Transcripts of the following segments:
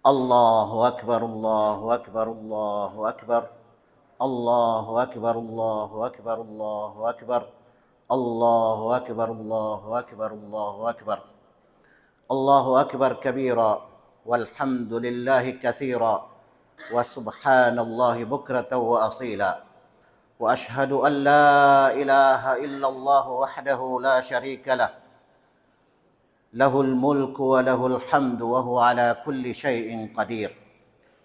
Allahu Akbar, Allahu Akbar, Allahu Akbar. Allahu Akbar, Allahu Akbar, Allahu Akbar. Allahu Akbar, Allahu Akbar, Allahu Akbar. Allahu Akbar kabira, walhamdulillahi katsira, wa subhanallahi bukratan wa asila. Wa ashhadu an la ilaha illallah wahdahu la syarika lah. Lahul mulku wa lahul hamdu wa huwa ala kulli syai'in qadir.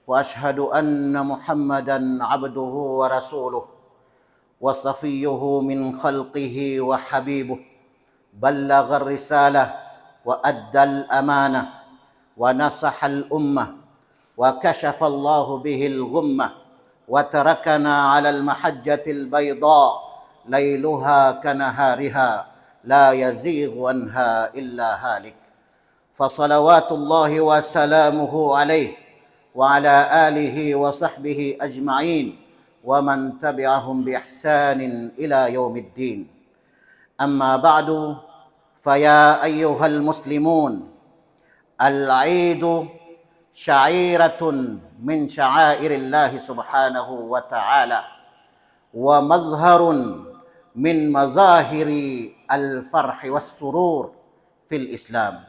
Wa ashhadu anna Muhammadan abduhu wa rasuluh wa safiyyuhu min khalqihi wa habibuh. Ballagha ar-risalah wa adda al-amanah wa nasaha al-ummah wa kashafa Allahu bihi al-ghummah wa tarakana 'ala al-mahajjati al-bayda layluha kanahariha لا يزيغ عنها إلا هالك فصلوات الله وسلامه عليه وعلى آله وصحبه أجمعين ومن تبعهم بإحسان إلى يوم الدين أما بعد فيا أيها المسلمون العيد شعيرة من شعائر الله سبحانه وتعالى ومظهر min mazahiri al-farhi was-surur fil Islam.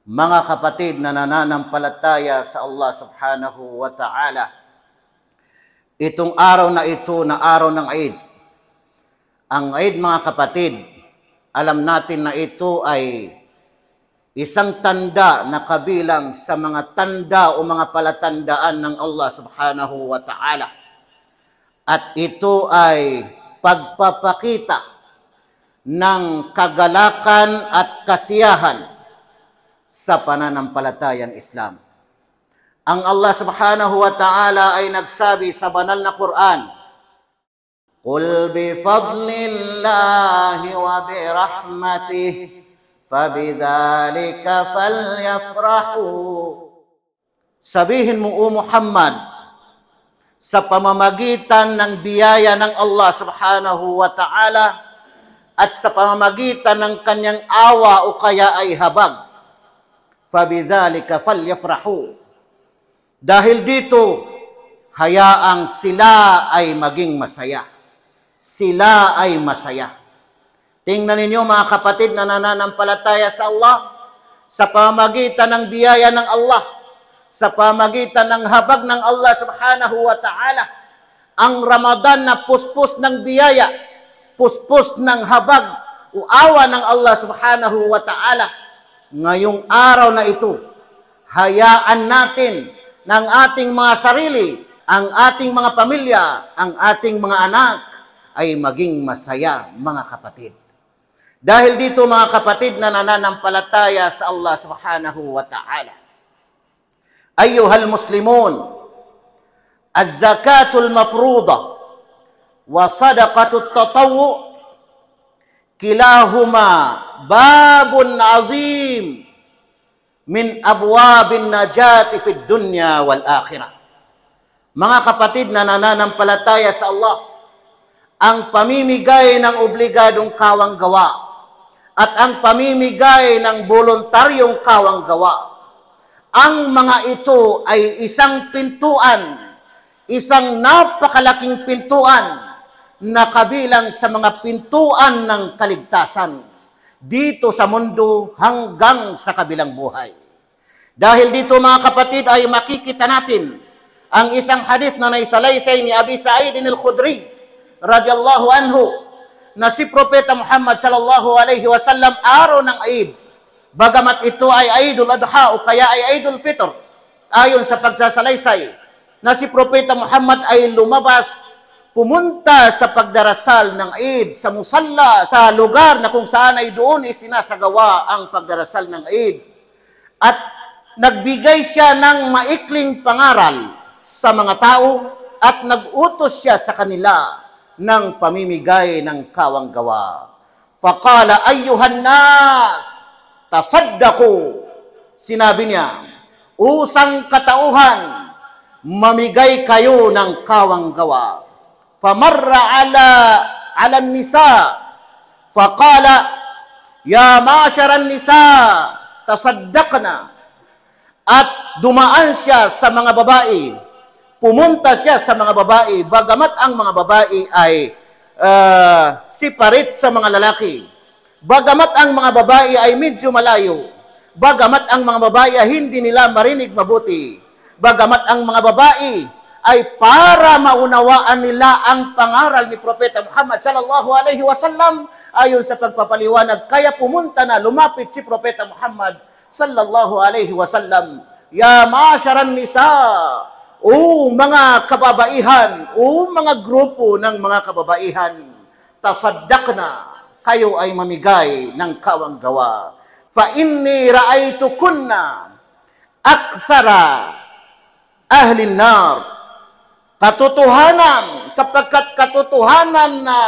Mga kapatid na nananampalataya sa Allah subhanahu wa ta'ala, itong araw na ito na araw ng Eid. Ang Eid, mga kapatid, alam natin na ito ay isang tanda na kabilang sa mga tanda o mga palatandaan ng Allah subhanahu wa ta'ala. At ito ay pagpapakita ng kagalakan at kasiyahan sa pananampalatayang Islam. Ang Allah subhanahu wa ta'ala ay nagsabi sa banal na Quran, "Qul bi fadlillahi wa bi rahmatihi fabidzalika falyafrahu." Sabihin mo, O Muhammad, sa pamamagitan ng biyaya ng Allah subhanahu wa ta'ala at sa pamamagitan ng kanyang awa o kaya ay habag, fabidhalika falyafrahu. Dahil dito, hayaang sila ay maging masaya. Sila ay masaya. Tingnan ninyo mga kapatid na nananampalataya sa Allah, sa pamamagitan ng biyaya ng Allah, sa pamagitan ng habag ng Allah subhanahu wa ta'ala, ang Ramadan na puspos ng biyaya, puspos ng habag o awa ng Allah subhanahu wa ta'ala. Ngayong araw na ito, hayaan natin ng ating mga sarili, ang ating mga pamilya, ang ating mga anak ay maging masaya, mga kapatid. Dahil dito mga kapatid na nananampalataya sa Allah subhanahu wa ta'ala, أيها المسلمون الزكاة المفروضة وصدقة التطوع كلاهما باب عظيم من أبواب النجاة في الدنيا والآخرة. Mga kapatid na nananampalataya sa Allah, ang pamimigay ng obligadong kawanggawa at ang pamimigay ng voluntaryong kawanggawa, ang mga ito ay isang pintuan, isang napakalaking pintuan na kabilang sa mga pintuan ng kaligtasan dito sa mundo hanggang sa kabilang buhay. Dahil dito mga kapatid ay makikita natin ang isang hadith na naisalaysay ni Abi Sa'id al-Khudri radiyallahu anhu na si Propeta Muhammad sallallahu alaihi wasallam araw ng Eid, bagamat ito ay Eidul Adha o kaya ay Eidul Fitr, ayon sa pagsasalaysay na si Propeta Muhammad ay lumabas, pumunta sa pagdarasal ng Eid sa musalla, sa lugar na kung saan ay doon isinasagawa ang pagdarasal ng Eid. At nagbigay siya ng maikling pangaral sa mga tao at nag-utos siya sa kanila ng pamimigay ng kawanggawa. Faqala ayyuhan nas tasaddaqu. Sinabi niya, usang katauhan, mamigay kayo ng kawanggawa. Famarra ala nisa, faqala, ya ma'syaran nisa, tasaddaqna. at dumaan siya sa mga babae. Pumunta siya sa mga babae, bagamat ang mga babae ay siparit sa mga lalaki. Bagamat ang mga babae ay medyo malayo. Bagamat ang mga babae ay hindi nila marinig mabuti. Bagamat ang mga babae ay para maunawaan nila ang pangaral ni Propeta Muhammad sallallahu alaihi wasallam ayon sa pagpapaliwanag. Kaya pumunta na, lumapit si Propeta Muhammad sallallahu alaihi wasallam. Ya ma'asyaran nisa, o mga kababaihan, o mga grupo ng mga kababaihan, tasaddaqna, kayo ay mamigay ng kawang-gawa. Fa inni ra'aytukunna aktsara ahli nar. Katotohanan, sapagkat katotohanan na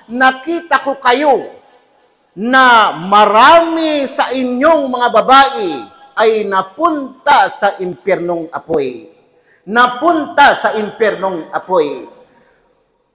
nakita ko kayo na marami sa inyong mga babae ay napunta sa impyernong apoy. Napunta sa impyernong apoy.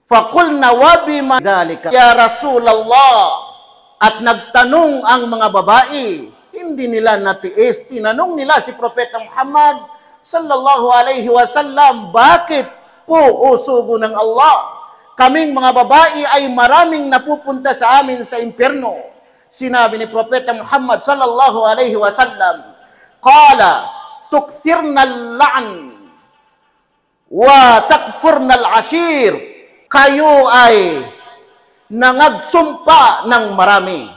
Faqulna wa bima dhalika ya Rasulullah. At nagtanong ang mga babae, hindi nila natiis, tinanong nila si Propeta Muhammad sallallahu alaihi wasallam, bakit po o sugo ng Allah? Kaming mga babae ay maraming napupunta sa amin sa impyerno. Sinabi ni Propeta Muhammad sallallahu alaihi wasallam, qala tukthirna al-la'n wa takfurna al-ashir. Kayo ay nangagsumpa ng marami.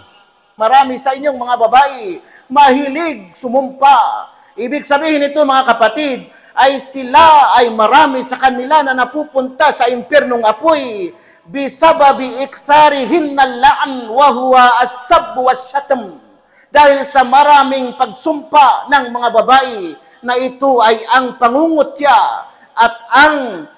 Marami sa inyong mga babae mahilig sumumpa. Ibig sabihin nito mga kapatid, ay sila ay marami sa kanila na napupunta sa impyernong apoy bisababi iktharihinna al-la'n wa huwa as-sabb was-shatm. Dahil sa maraming pagsumpa ng mga babae na ito ay ang pangungutya at ang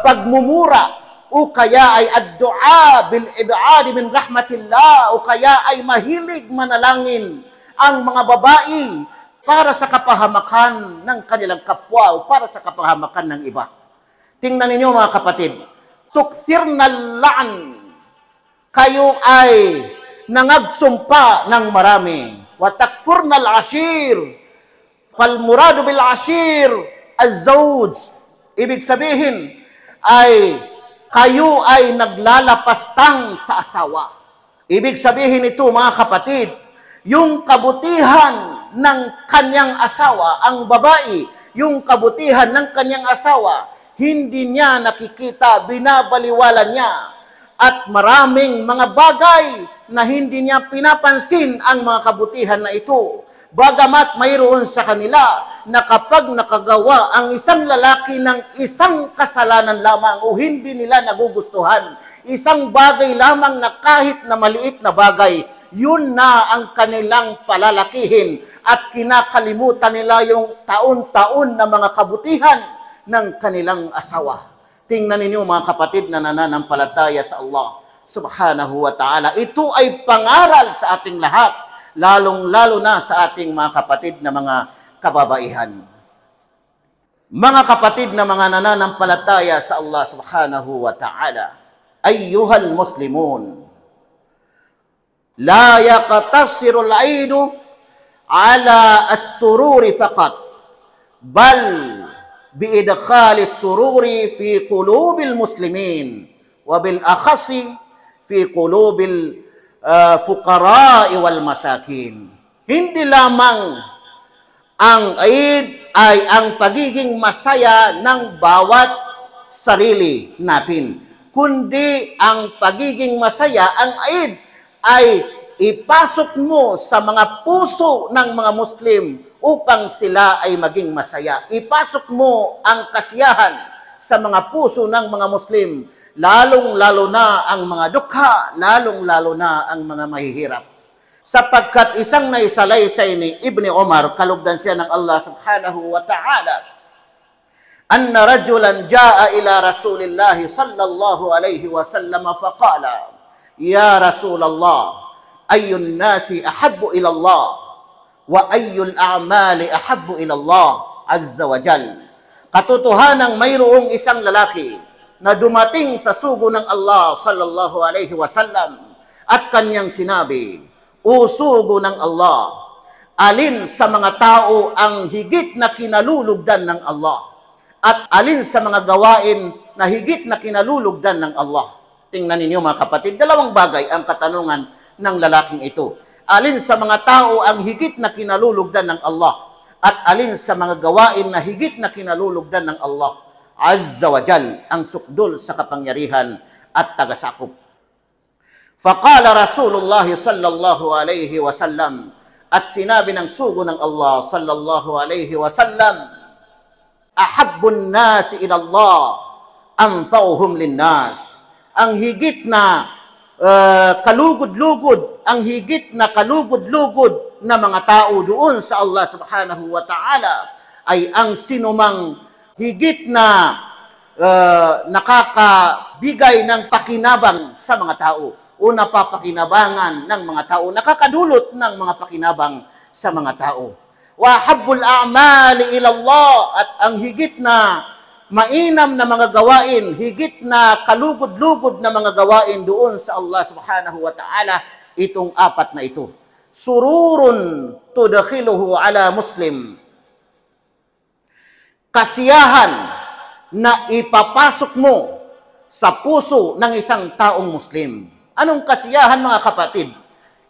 pagmumura o kaya ay ad-du'a bil ib'ad min rahmatillah o kaya ay mahilig manalangin ang mga babae para sa kapahamakan ng kanilang kapwa o para sa kapahamakan ng iba. Tingnan ninyo mga kapatid, tukthirna al-la'n, kayo ay nangagsumpa ng marami. Wa takfurna al-ashir, fal muradu bil ashir az-zawj. Ibig sabihin ay kayo ay naglalapastang sa asawa. Ibig sabihin ito mga kapatid, yung kabutihan ng kanyang asawa, ang babae, yung kabutihan ng kanyang asawa, hindi niya nakikita, binabaliwala niya. At maraming mga bagay na hindi niya pinapansin ang mga kabutihan na ito. Bagamat mayroon sa kanila na kapag nakagawa ang isang lalaki ng isang kasalanan lamang o hindi nila nagugustuhan, isang bagay lamang na kahit na maliit na bagay, yun na ang kanilang palalakihin at kinakalimutan nila yung taon-taon na mga kabutihan ng kanilang asawa. Tingnan ninyo mga kapatid na nananampalataya sa Allah subhanahu wa ta'ala. Ito ay pangaral sa ating lahat, lalong-lalo na sa ating mga kapatid na mga kababaihan. Mga kapatid na mga nananampalataya sa Allah subhanahu wa ta'ala, ayyuhal muslimun, la yaqtasiru al-'ainu ala as-sururi faqat, bal biidkhali as-sururi fi qulubil muslimin wa bil akhasi fi qulubil fuqara'i wal masakin. Hindi lamang ang Eid ay ang pagiging masaya ng bawat sarili natin, kundi ang pagiging masaya, ang Eid ay ipasok mo sa mga puso ng mga Muslim upang sila ay maging masaya. Ipasok mo ang kasiyahan sa mga puso ng mga Muslim, lalong-lalo na ang mga dukha, lalong-lalo na ang mga mahihirap. Sapagkat isang naisalaysay ni Ibn Umar, kalugdan siya ng Allah subhanahu wa ta'ala, anna rajulan jaa ila Rasulillahi sallallahu alayhi wa sallam faqala, ya Rasulullah, ayyun nasi ahabbu ila Allah wa ayyul a'mali ahabbu ila Allah azza wa jal. Katotohanang mayroong isang lalaki na dumating sa sugo ng Allah sallallahu alayhi wa sallam at kanyang sinabi, o sugo ng Allah, alin sa mga tao ang higit na kinalulugdan ng Allah at alin sa mga gawain na higit na kinalulugdan ng Allah. Tingnan ninyo mga kapatid, dalawang bagay ang katanungan ng lalaking ito. Alin sa mga tao ang higit na kinalulugdan ng Allah at alin sa mga gawain na higit na kinalulugdan ng Allah Azza wa Jal, ang sukdul sa kapangyarihan at tagasakop. Faqala Rasulullah sallallahu alayhi wa sallam, at sinabi ng sugo ng Allah sallallahu alayhi wa sallam, ahabbun nasi ila Allah anfa'uhum linnas. Ang higit na kalugod-lugod, ang higit na kalugod-lugod na mga tao doon sa Allah subhanahu wa ta'ala ay ang sinumang higit na nakakabigay ng pakinabang sa mga tao o napapakinabangan ng mga tao, nakakadulot ng mga pakinabang sa mga tao. Wa habbul a'mali ila Allah, at ang higit na mainam na mga gawain, higit na kalugod-lugod na mga gawain doon sa Allah subhanahu wa ta'ala, itong apat na ito. Sururun tudakhiluhu ala muslim. Kasiyahan na ipapasok mo sa puso ng isang taong Muslim. Anong kasiyahan mga kapatid?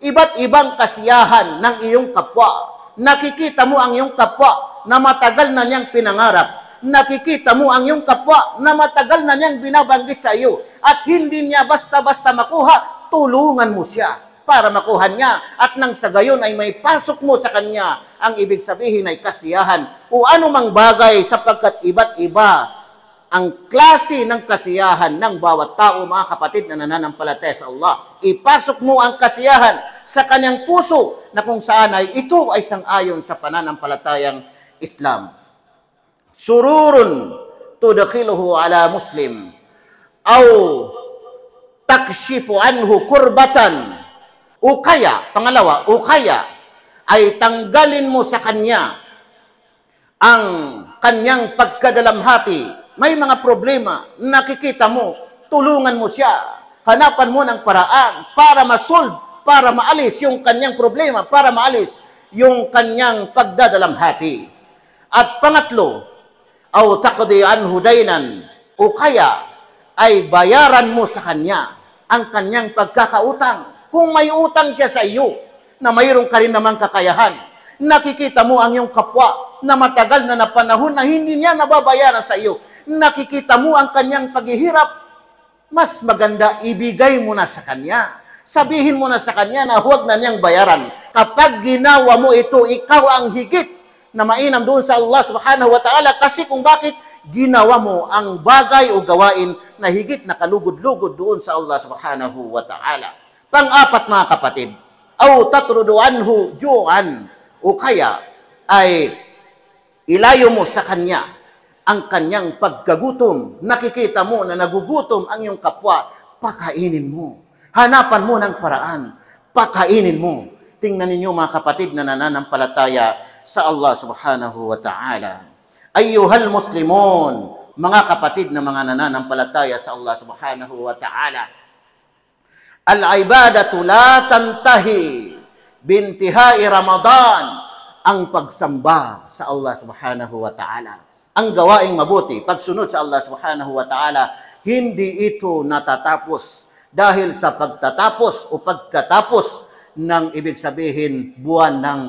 Iba't ibang kasiyahan ng iyong kapwa. Nakikita mo ang iyong kapwa na matagal na niyang pinangarap. Nakikita mo ang iyong kapwa na matagal na niyang binabanggit sa iyo. At hindi niya basta-basta makuha, tulungan mo siya para makuha niya. At nang sa gayon ay may pasok mo sa kanya, ang ibig sabihin ay kasiyahan o anumang bagay, sapagkat iba't iba ang klase ng kasiyahan ng bawat tao, mga kapatid na nananampalataya sa Allah. Ipasok mo ang kasiyahan sa kanyang puso na kung saan ay ito ay sang-ayon sa pananampalatayang Islam. Sururun tudakhiluhu ala muslim aw takshifu anhu kurbatan, o kaya, pangalawa, o kaya ay tanggalin mo sa kanya ang kanyang pagkadalamhati. May mga problema, nakikita mo, tulungan mo siya. Hanapan mo ng paraan para masolve, para maalis yung kanyang problema, para maalis yung kanyang pagdadalamhati. At pangatlo, aw taqdi anhu daynan, o kaya ay bayaran mo sa kanya ang kanyang pagkakautang. Kung may utang siya sa iyo, na mayroon ka rin namang kakayahan, nakikita mo ang iyong kapwa na matagal na panahon na hindi niya nababayaran sa iyo, nakikita mo ang kanyang paghihirap, mas maganda ibigay mo na sa kanya. Sabihin mo na sa kanya na huwag na niyang bayaran. Kapag ginawa mo ito, ikaw ang higit na mainam doon sa Allah subhanahu wa ta'ala, kasi kung bakit ginawa mo ang bagay o gawain na higit na kalugod-lugod doon sa Allah subhanahu wa ta'ala. Pang-apat mga kapatid, aw tatrudu anhu ju'an, o kaya ay ilayo mo sa kanya ang kanyang pagkagutom. Nakikita mo na nagugutom ang iyong kapwa, pakainin mo. Hanapan mo ng paraan, pakainin mo. Tingnan ninyo mga kapatid na nananampalataya sa Allah subhanahu wa ta'ala. Ayyuhal muslimun, mga kapatid na mga nananampalataya sa Allah subhanahu wa ta'ala, al-ibadatu la tantahi bintihai Ramadan. Ang pagsamba sa Allah subhanahu wa ta'ala, ang gawaing mabuti, pagsunod sa Allah subhanahu wa ta'ala, hindi ito natatapos dahil sa pagtatapos o pagkatapos ng ibig sabihin buwan ng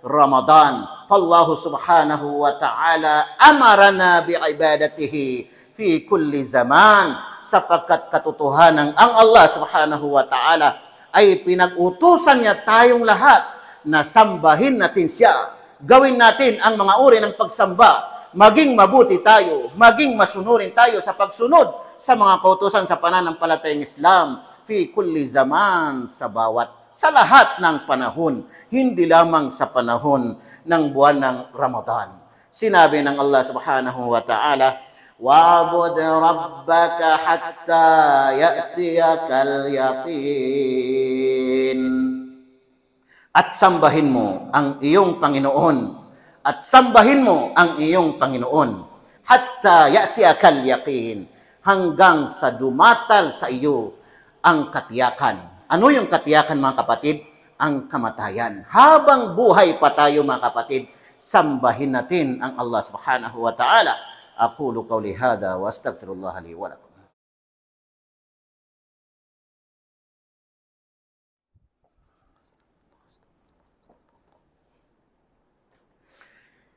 Ramadan. Fallahu subhanahu wa ta'ala amarana bi'ibadatihi fi kulli zaman, sapagkat katotohanan ang Allah subhanahu wa ta'ala ay pinag-utusan niya tayong lahat na sambahin natin siya. Gawin natin ang mga uri ng pagsamba. Maging mabuti tayo, maging masunurin tayo sa pagsunod sa mga kautusan sa pananampalatayang Islam fi kulli zaman, sa lahat ng panahon, hindi lamang sa panahon ng buwan ng Ramadan. Sinabi ng Allah subhanahu wa ta'ala, wa'bud rabbaka hatta ya'tiyakal yaqin. At sambahin mo ang iyong Panginoon, at sambahin mo ang iyong Panginoon, hatta ya'tiyakal yaqin, hanggang sa dumatal sa iyo ang katiyakan. Ano yung katiyakan mga kapatid? ang kamatayan. Habang buhay pa tayo mga kapatid, sambahin natin ang Allah subhanahu wa ta'ala. Aqulu qawli hadha wa astaghfirullah li wa lakum.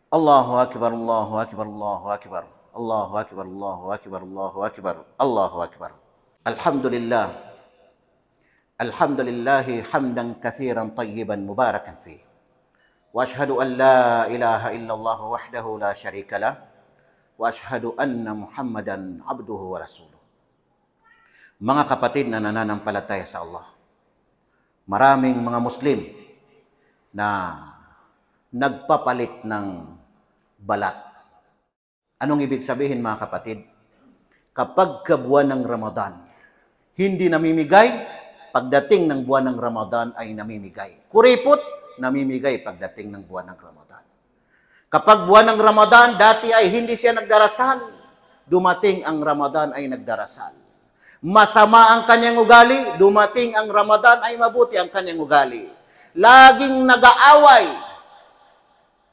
Allahu akbar, Allahu akbar, Allahu akbar. Allahu akbar, Allahu akbar, Allahu akbar. Allahu akbar. Alhamdulillah. Alhamdulillahi hamdan kathiran tayyiban mubarakan fih. Wa ashhadu an la ilaha illallah wahdahu la syarika lah. Wa ashhadu anna Muhammadan abduhu wa rasuluh. Mga kapatid na nananampalataya sa Allah, maraming mga Muslim na nagpapalit ng balat. Anong ibig sabihin mga kapatid? Kapag buwan ng Ramadan, hindi namimigay, pagdating ng buwan ng Ramadan ay namimigay. Kuripot, namimigay pagdating ng buwan ng Ramadan. Kapag buwan ng Ramadan, dati ay hindi siya nagdarasal. Dumating ang Ramadan ay nagdarasal. Masama ang kanyang ugali, dumating ang Ramadan ay mabuti ang kanyang ugali. Laging nag-aaway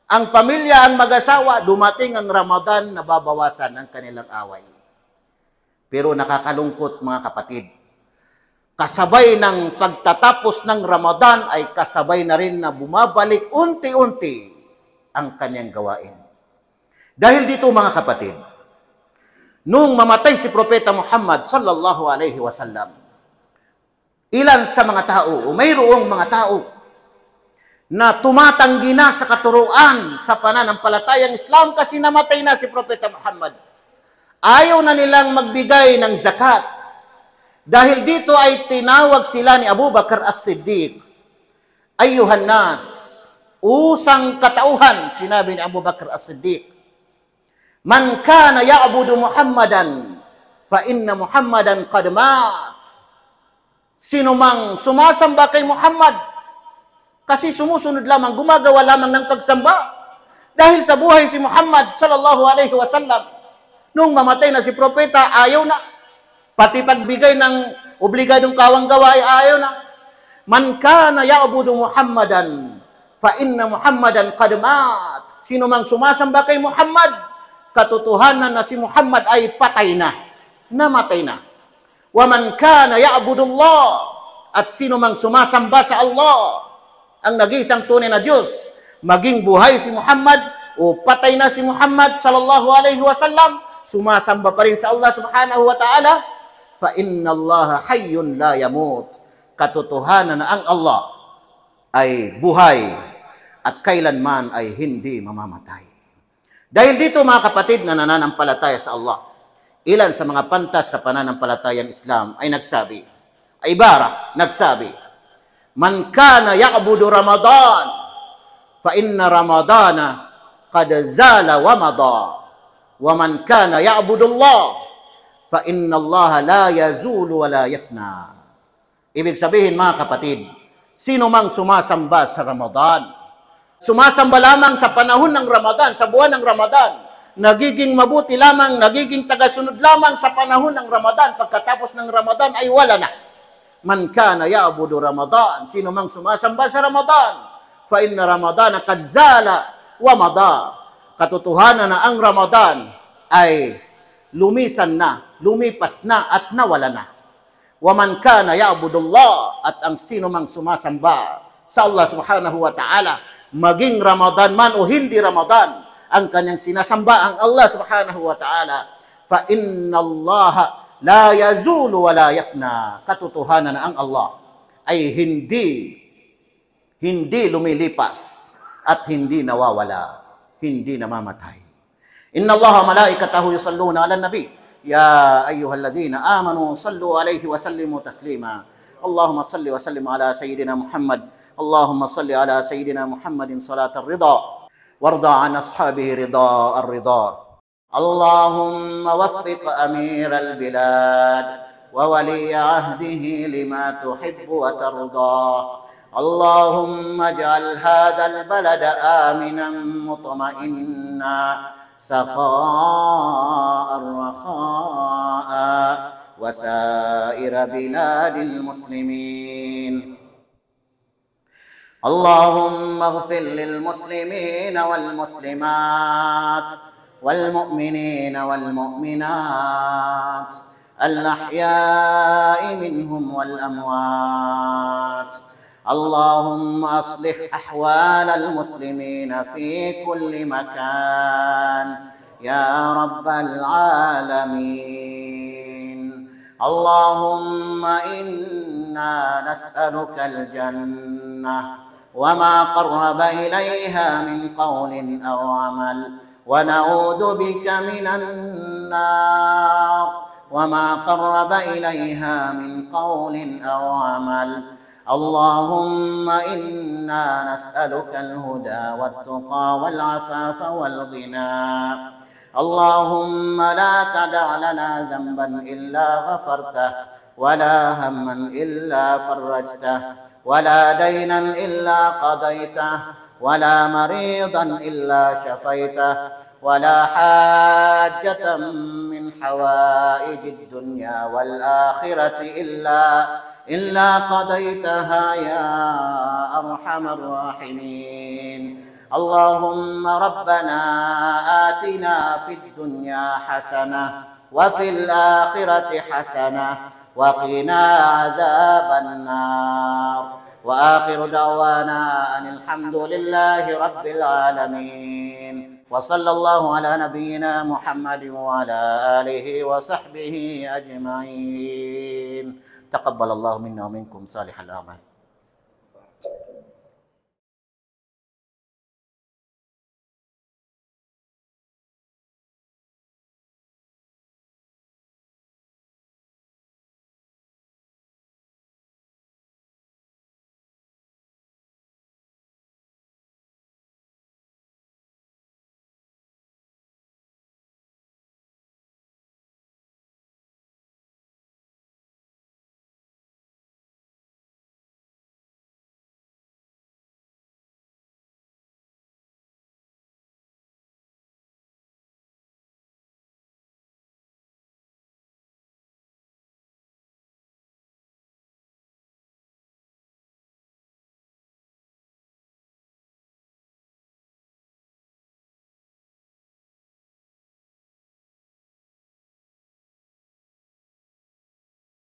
ang pamilya, ang mag-asawa, dumating ang Ramadan, nababawasan ang kanilang away. Pero nakakalungkot mga kapatid, kasabay ng pagtatapos ng Ramadan ay kasabay na rin na bumabalik unti-unti ang kanyang gawain. Dahil dito mga kapatid, nung mamatay si Propeta Muhammad sallallahu alaihi wasallam, ilan sa mga tao, o mayroong mga tao na tumatanggi na sa katuruan sa pananampalatayang Islam kasi namatay na si Propeta Muhammad. Ayaw na nilang magbigay ng zakat. Dahil dito ay tinawag sila ni Abu Bakr As-Siddiq. Ayyuhan nas, usang katauhan, sinabi ni Abu Bakr As-Siddiq, man kana ya'budu Muhammadan, fa inna Muhammadan qad mat. Sino mang sumasamba kay Muhammad, kasi sumusunod lamang, gumagawa lamang ng pagsamba. Dahil sa buhay si Muhammad sallallahu alaihi wasallam, nung mamatay na si Propeta, ayaw na. Pati pagbigay ng obligadong kawang-gawa ay ayaw na. Man kana ya'budu Muhammadan, fa inna Muhammadan qad mat. Sino mang sumasamba kay Muhammad, katotohanan na si Muhammad ay patay na, namatay na. Wa man kana ya'budu Allah, at sino mang sumasamba sa Allah, ang nag-iisang tunay na Diyos, maging buhay si Muhammad o patay na si Muhammad sallallahu alaihi wasallam, sumasamba pa rin sa Allah subhanahu wa ta'ala, fa inna Allah hayyun la yamut. Katotohanan na ang Allah ay buhay at kailanman ay hindi mamamatay. Dahil dito mga kapatid na nananampalataya sa Allah, ilan sa mga pantas sa pananampalatayang Islam ay nagsabi, ay nagsabi, man kana ya'budu Ramadan, fa inna Ramadana qad zala wa mada. Wa man kana ya'budu Allah, fa inna Allah la yazulu wa la yafna. Ibig sabihin mga kapatid, sino mang sumasamba sa Ramadan, sumasamba lamang sa panahon ng Ramadan, sa buwan ng Ramadan, nagiging mabuti lamang, nagiging tagasunod lamang sa panahon ng Ramadan, pagkatapos ng Ramadan ay wala na. Man kana ya'budu Ramadan, sino mang sumasamba sa Ramadan, fa inna Ramadana qad zala wa mada. Katotohanan na ang Ramadan ay lumisan na, lumipas na at nawala na. Wa man kana ya'budu Allah, at ang sino mang sumasamba sa Allah subhanahu wa ta'ala, maging Ramadan man o hindi Ramadan, ang kanyang sinasamba ang Allah subhanahu wa ta'ala, fa inna Allah la yazulu wa la yafna. Katotohanan na ang Allah ay hindi lumilipas at hindi nawawala, hindi namamatay. Inna Allah malaikatahu yusalluna ala nabi, ya ayyuhalladhina amanu sallu alayhi wa sallimu taslima. Allahumma salli wa sallim ala sayyidina Muhammad. Allahumma salli ala sayyidina Muhammadin salatar ridha, warda an ashabihi ridha ar-ridha. اللهم وفق أمير البلاد وولي عهده لما تحب وترضى. اللهم اجعل هذا البلد آمنا مطمئنا سخاء رخاء وسائر بلاد المسلمين. اللهم اغفر للمسلمين والمسلمات والمؤمنين والمؤمنات الأحياء منهم والأموات. اللهم أصلح أحوال المسلمين في كل مكان يا رب العالمين. اللهم إنا نسألك الجنة وما قرب إليها من قول أو عمل، ونعوذ بك من النار وما قرب إليها من قول أو عمل. اللهم إنا نسألك الهدى والتقى والعفاف والغنى. اللهم لا تدع لنا ذنبا إلا غفرته، ولا هما إلا فرجته، ولا دينا إلا قضيته، ولا مريضا إلا شفيته، ولا حاجة من حوائج الدنيا والآخرة إلا قضيتها يا أرحم الراحمين. اللهم ربنا آتنا في الدنيا حسنة وفي الآخرة حسنة وقنا عذاب النار. وآخر دعوانا أن الحمد لله رب العالمين، وصلى الله على نبينا محمد وعلى آله وصحبه أجمعين. تقبل الله منا ومنكم صالح الأعمال.